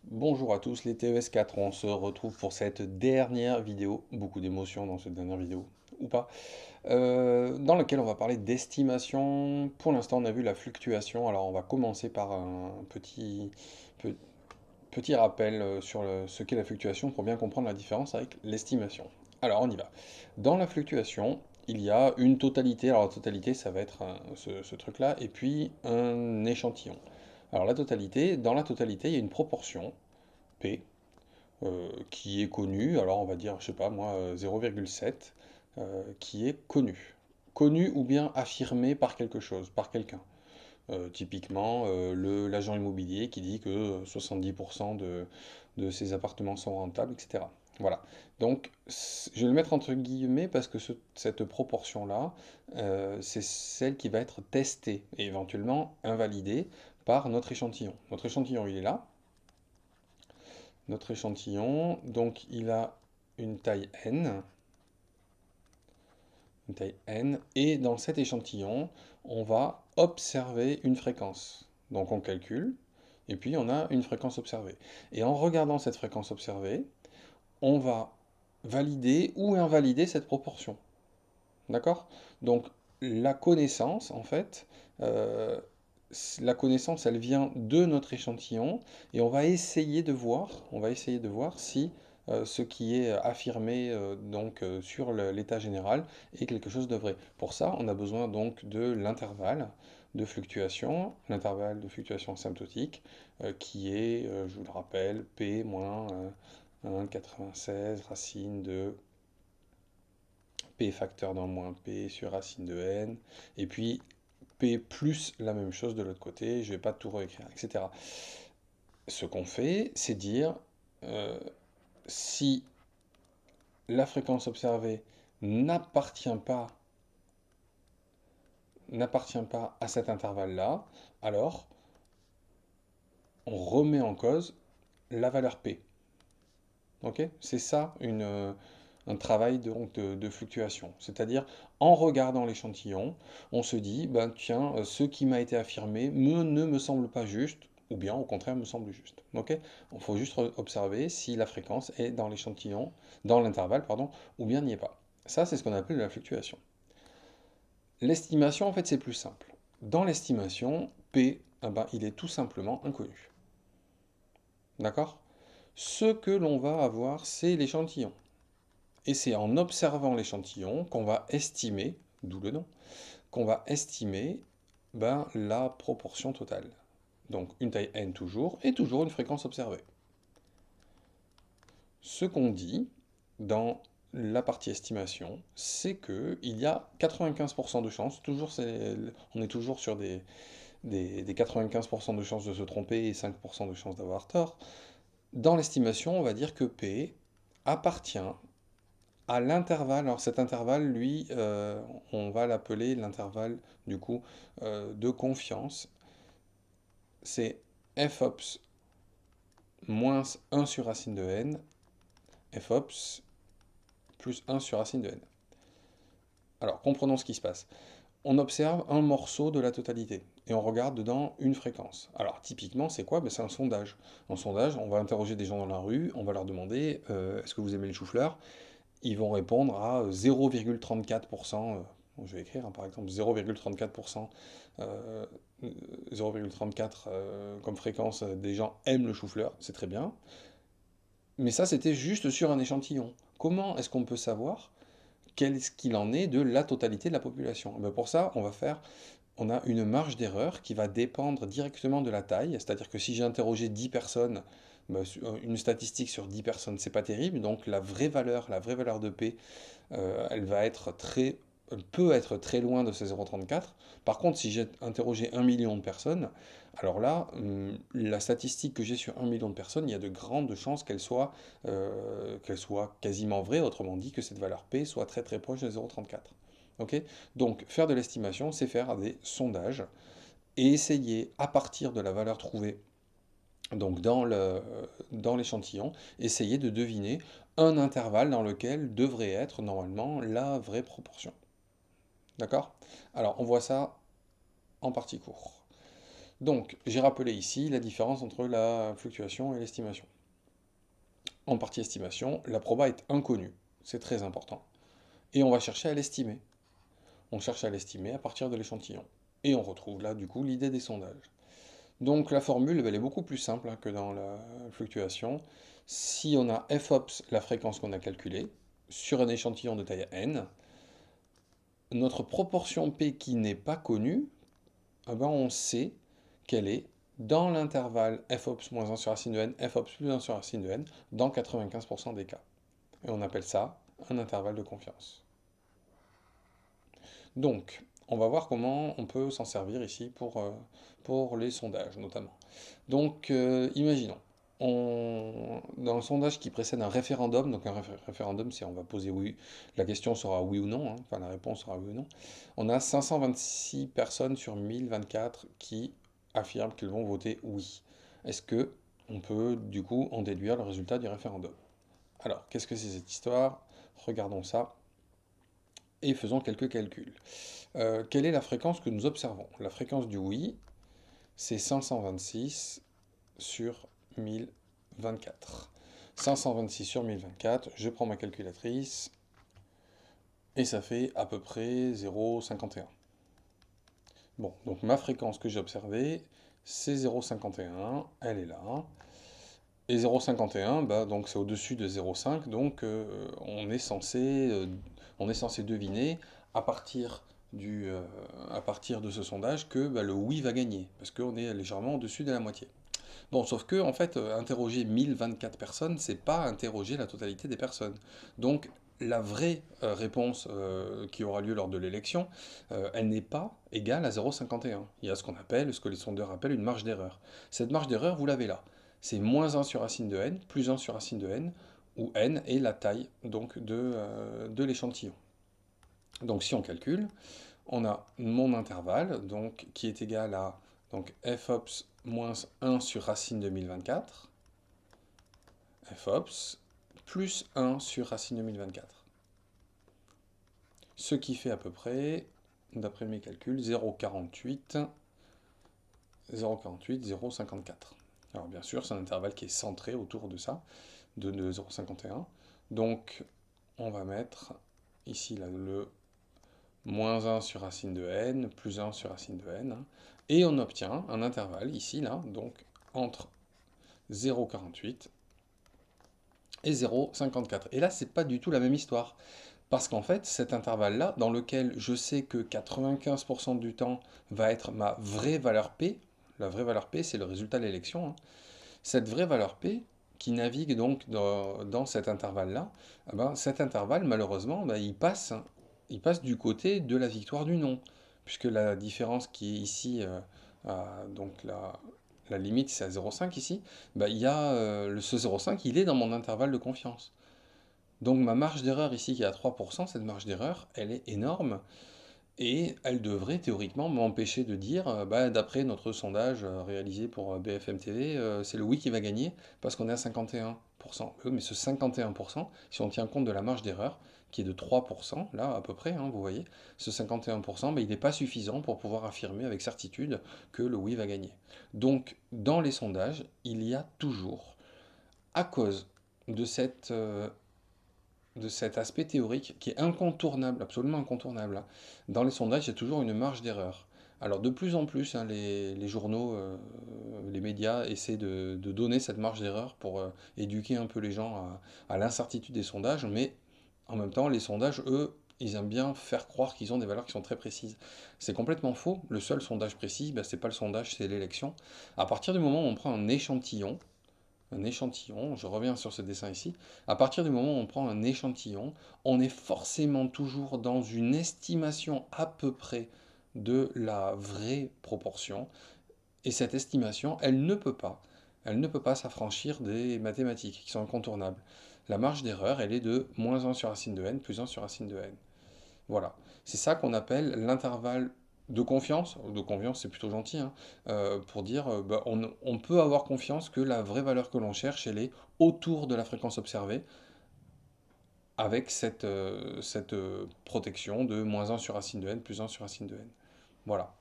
Bonjour à tous les TES4, on se retrouve pour cette dernière vidéo, beaucoup d'émotions dans cette dernière vidéo, ou pas, dans laquelle on va parler d'estimation. Pour l'instant on a vu la fluctuation, alors on va commencer par un pe- petit rappel sur ce qu'est la fluctuation pour bien comprendre la différence avec l'estimation. Alors on y va. Dans la fluctuation, il y a une totalité, alors la totalité ça va être ce truc-là, et puis un échantillon. Alors la totalité, dans la totalité il y a une proportion, P, qui est connu, alors on va dire, je sais pas moi, 0,7, qui est connu. Connu ou bien affirmé par quelque chose, par quelqu'un. Typiquement, l'agent immobilier qui dit que 70% de ses appartements sont rentables, etc. Voilà. Donc, je vais le mettre entre guillemets parce que cette proportion-là, c'est celle qui va être testée et éventuellement invalidée par notre échantillon. Notre échantillon, il est là. Notre échantillon, donc il a une taille n, et dans cet échantillon, on va observer une fréquence. Donc on calcule, et puis on a une fréquence observée. Et en regardant cette fréquence observée, on va valider ou invalider cette proportion. D'accord? Donc la connaissance, en fait, euh, la connaissance, elle vient de notre échantillon et on va essayer de voir si ce qui est affirmé sur l'état général est quelque chose de vrai. Pour ça, on a besoin donc de l'intervalle de fluctuation asymptotique, qui est, je vous le rappelle, P moins 1,96 racine de P facteur d'un moins P sur racine de n, et puis P plus la même chose de l'autre côté, je ne vais pas tout réécrire, etc. Ce qu'on fait, c'est dire euh, si la fréquence observée n'appartient pas, n'appartient pas à cet intervalle-là, alors on remet en cause la valeur P. Ok? C'est ça un travail de fluctuation. C'est-à-dire, en regardant l'échantillon, on se dit, ben tiens, ce qui m'a été affirmé ne me semble pas juste, ou bien au contraire me semble juste. Ok? Il faut juste observer si la fréquence est dans l'échantillon, dans l'intervalle, pardon, ou bien n'y est pas. Ça, c'est ce qu'on appelle la fluctuation. L'estimation, en fait, c'est plus simple. Dans l'estimation, P, eh ben, il est tout simplement inconnu. D'accord? Ce que l'on va avoir, c'est l'échantillon. Et c'est en observant l'échantillon qu'on va estimer, d'où le nom, qu'on va estimer la proportion totale. Donc une taille n toujours, et toujours une fréquence observée. Ce qu'on dit dans la partie estimation, c'est qu'il y a 95% de chances, on est toujours sur des 95% de chances de se tromper et 5% de chances d'avoir tort. Dans l'estimation, on va dire que P appartient à l'intervalle. Alors cet intervalle, lui, on va l'appeler l'intervalle du coup de confiance. C'est fops moins 1 sur racine de n, fops plus 1 sur racine de n. Alors comprenons ce qui se passe. On observe un morceau de la totalité et on regarde dedans une fréquence. Alors typiquement, c'est quoi? Ben, c'est un sondage. En sondage, on va interroger des gens dans la rue, on va leur demander est-ce que vous aimez les choux-fleurs? Ils vont répondre à 0,34%, je vais écrire par exemple 0,34%, euh, 0,34 comme fréquence des gens aiment le chou-fleur, c'est très bien. Mais ça, c'était juste sur un échantillon. Comment est-ce qu'on peut savoir qu'est-ce qu'il en est de la totalité de la population? Ben pour ça, on a une marge d'erreur qui va dépendre directement de la taille, c'est-à-dire que si j'ai interrogé 10 personnes, ben, une statistique sur 10 personnes, c'est pas terrible, donc la vraie valeur de P, elle va être peut être très loin de ces 0,34. Par contre, si j'ai interrogé 1 million de personnes, alors là, la statistique que j'ai sur 1 million de personnes, il y a de grandes chances qu'elle soit quasiment vraie, autrement dit que cette valeur P soit très très proche de 0,34. Ok? Donc, faire de l'estimation, c'est faire des sondages et essayer, à partir de la valeur trouvée donc dans l'échantillon, essayer de deviner un intervalle dans lequel devrait être normalement la vraie proportion. D'accord? Alors, on voit ça en partie cours. Donc, j'ai rappelé ici la différence entre la fluctuation et l'estimation. En partie estimation, la proba est inconnue, c'est très important. Et on va chercher à l'estimer. On cherche à l'estimer à partir de l'échantillon. Et on retrouve là, du coup, l'idée des sondages. Donc la formule, elle est beaucoup plus simple hein, que dans la fluctuation. Si on a fops, la fréquence qu'on a calculée, sur un échantillon de taille n, notre proportion P qui n'est pas connue, eh ben on sait qu'elle est dans l'intervalle fops moins 1 sur racine de n, fops plus 1 sur racine de n, dans 95% des cas. Et on appelle ça un intervalle de confiance. Donc, on va voir comment on peut s'en servir ici pour les sondages notamment. Donc, imaginons, dans le sondage qui précède un référendum, donc un référendum, c'est on va poser oui, la question sera oui ou non, hein, enfin la réponse sera oui ou non, on a 526 personnes sur 1024 qui affirment qu'elles vont voter oui. Est-ce que on peut du coup en déduire le résultat du référendum? Alors, qu'est-ce que c'est cette histoire? Regardons ça et faisons quelques calculs. Quelle est la fréquence que nous observons? La fréquence du oui, c'est 526 sur 1024. 526 sur 1024, je prends ma calculatrice, et ça fait à peu près 0,51. Bon, donc ma fréquence que j'ai observée, c'est 0,51, elle est là. Et 0,51, bah, donc c'est au-dessus de 0,5, donc on est censé deviner à partir à partir de ce sondage que bah, le oui va gagner, parce qu'on est légèrement au-dessus de la moitié. Bon, sauf que, en fait, interroger 1024 personnes, c'est pas interroger la totalité des personnes. Donc, la vraie réponse qui aura lieu lors de l'élection, elle n'est pas égale à 0,51. Il y a ce qu'on appelle, ce que les sondeurs appellent une marge d'erreur. Cette marge d'erreur, vous l'avez là. C'est moins 1 sur racine de n, plus 1 sur racine de n, où n est la taille donc, de l'échantillon. Donc, si on calcule, on a mon intervalle donc, qui est égal à donc, fops moins 1 sur racine de 1024, fops plus 1 sur racine de 1024. Ce qui fait à peu près, d'après mes calculs, 0,48, 0,48, 0,54. Alors bien sûr, c'est un intervalle qui est centré autour de ça, de 0,51. Donc on va mettre ici là, le moins 1 sur racine de n, plus 1 sur racine de n, et on obtient un intervalle ici, là, donc entre 0,48 et 0,54. Et là, c'est pas du tout la même histoire. Parce qu'en fait, cet intervalle-là, dans lequel je sais que 95% du temps va être ma vraie valeur P, la vraie valeur P, c'est le résultat de l'élection, hein, cette vraie valeur P, qui navigue donc dans cet intervalle-là, eh ben, cet intervalle, malheureusement, ben, il passe du côté de la victoire du non. Puisque la différence qui est ici, donc la limite c'est à 0,5 ici, ben, il y a, ce 0,5, il est dans mon intervalle de confiance. Donc ma marge d'erreur ici qui est à 3%, cette marge d'erreur, elle est énorme. Et elle devrait théoriquement m'empêcher de dire, bah, d'après notre sondage réalisé pour BFM TV, c'est le oui qui va gagner parce qu'on est à 51%. Mais ce 51%, si on tient compte de la marge d'erreur, qui est de 3%, là à peu près, hein, vous voyez, ce 51%, bah, il n'est pas suffisant pour pouvoir affirmer avec certitude que le oui va gagner. Donc dans les sondages, il y a toujours, à cause de de cet aspect théorique qui est incontournable, absolument incontournable, hein. Dans les sondages, il y a toujours une marge d'erreur. Alors de plus en plus, hein, les journaux, les médias essaient de donner cette marge d'erreur pour éduquer un peu les gens à l'incertitude des sondages, mais en même temps, les sondages, eux, ils aiment bien faire croire qu'ils ont des valeurs qui sont très précises. C'est complètement faux. Le seul sondage précis, ben, c'est pas le sondage, c'est l'élection. À partir du moment où on prend un échantillon, je reviens sur ce dessin ici, à partir du moment où on prend un échantillon, on est forcément toujours dans une estimation à peu près de la vraie proportion, et cette estimation, elle ne peut pas s'affranchir des mathématiques qui sont incontournables. La marge d'erreur, elle est de moins 1 sur racine de n plus 1 sur racine de n. Voilà. C'est ça qu'on appelle l'intervalle de confiance c'est plutôt gentil, hein, pour dire bah, on peut avoir confiance que la vraie valeur que l'on cherche, elle est autour de la fréquence observée, avec cette protection de moins 1 sur racine de n plus 1 sur racine de n. Voilà.